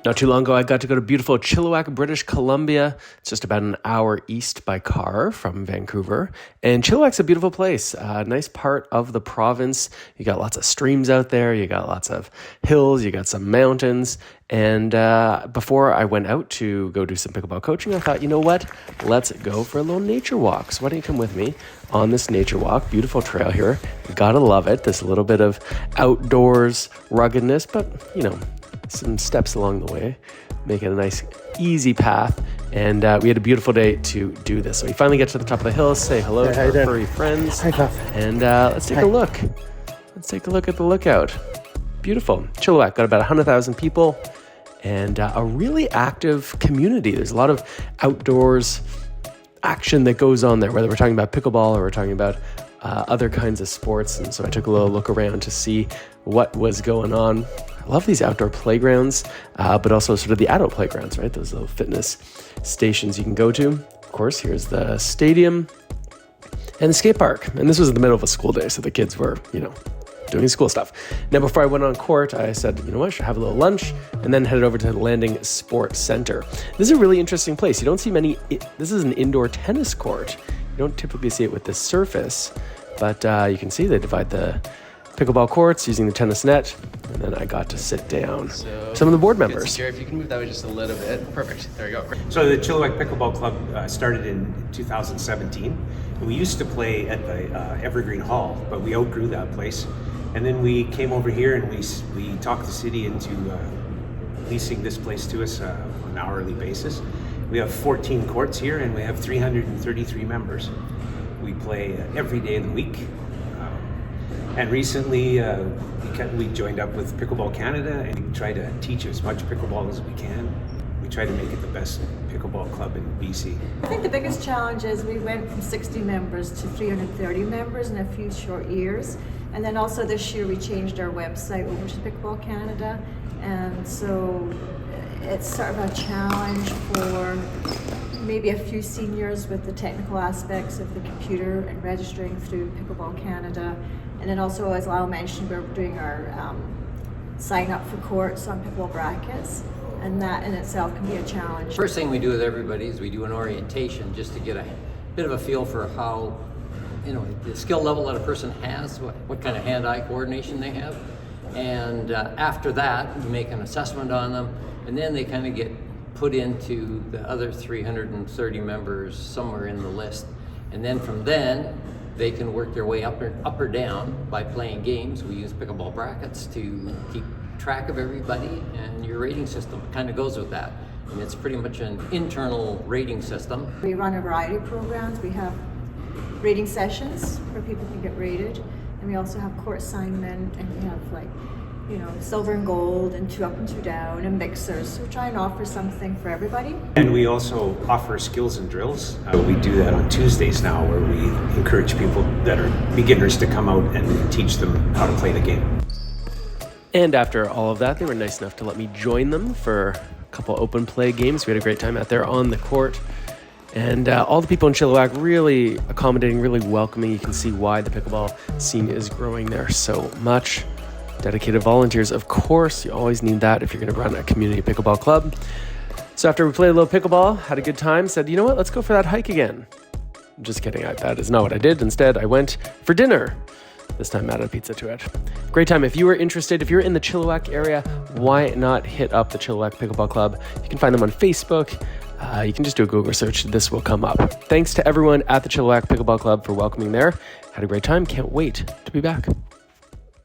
Not too long ago, I got to go to beautiful Chilliwack, British Columbia. It's just about an hour east by car from Vancouver. And Chilliwack's a beautiful place, a nice part of the province. You got lots of streams out there. You got lots of hills. You got some mountains. And before I went out to go do some pickleball coaching, I thought, you know what? Let's go for a little nature walk. So why don't you come with me on this nature walk? Beautiful trail here. You gotta love it. There's a little bit of outdoors ruggedness, but, you know, some steps along the way, make it a nice, easy path. And we had a beautiful day to do this. So we finally get to the top of the hill, say hello to our furry friends. Hi, Puff. And let's take a look. Let's take a look at the lookout. Beautiful. Chilliwack got about 100,000 people and a really active community. There's a lot of outdoors action that goes on there, whether we're talking about pickleball or we're talking about other kinds of sports. And so I took a little look around to see what was going on. I love these outdoor playgrounds, but also sort of the adult playgrounds, right? Those little fitness stations you can go to. Of course, here's the stadium and the skate park. And this was in the middle of a school day, so the kids were, you know, doing school stuff. Now, before I went on court, I said, you know what, I should have a little lunch and then headed over to the Landing Sports Center. This is a really interesting place. You don't see many, this is an indoor tennis court. You don't typically see it with this surface, but you can see they divide the pickleball courts using the tennis net, and then I got to sit down. So, some of the board members. Jerry, if you can move that way just a little bit. Perfect. There you go. So the Chilliwack Pickleball Club started in 2017. And we used to play at the Evergreen Hall, but we outgrew that place. And then we came over here and we talked the city into leasing this place to us on an hourly basis. We have 14 courts here and we have 333 members. We play every day of the week. And recently, we joined up with Pickleball Canada and we try to teach as much pickleball as we can. We try to make it the best pickleball club in BC. I think the biggest challenge is we went from 60 members to 330 members in a few short years. And then also this year we changed our website over to Pickleball Canada. And so it's sort of a challenge for maybe a few seniors with the technical aspects of the computer and registering through Pickleball Canada. And then also, as Lyle mentioned, we're doing our sign up for courts on pickleball brackets, and that in itself can be a challenge. First thing we do with everybody is we do an orientation just to get a bit of a feel for how, you know, the skill level that a person has, what kind of hand-eye coordination they have. And after that, we make an assessment on them, and then they kind of get put into the other 330 members somewhere in the list. And then from then, they can work their way up or down by playing games. We use pickleball brackets to keep track of everybody, and your rating system kind of goes with that. And it's pretty much an internal rating system. We run a variety of programs. We have rating sessions where people can get rated, and we also have court assignment, and we have, like, you know, silver and gold and 2 up and 2 down and mixers. So we try and offer something for everybody. And we also offer skills and drills. We do that on Tuesdays now, where we encourage people that are beginners to come out and teach them how to play the game. And after all of that, they were nice enough to let me join them for a couple open play games. We had a great time out there on the court. And all the people in Chilliwack really accommodating, really welcoming. You can see why the pickleball scene is growing there so much. Dedicated volunteers, of course, you always need that if you're going to run a community pickleball club. So after we played a little pickleball, had a good time, said, you know what, let's go for that hike again. Just kidding, that is not what I did. Instead, I went for dinner. This time added a pizza to it. Great time. If you are interested, if you're in the Chilliwack area, why not hit up the Chilliwack Pickleball Club? You can find them on Facebook. You can just do a Google search. This will come up. Thanks to everyone at the Chilliwack Pickleball Club for welcoming there. Had a great time. Can't wait to be back.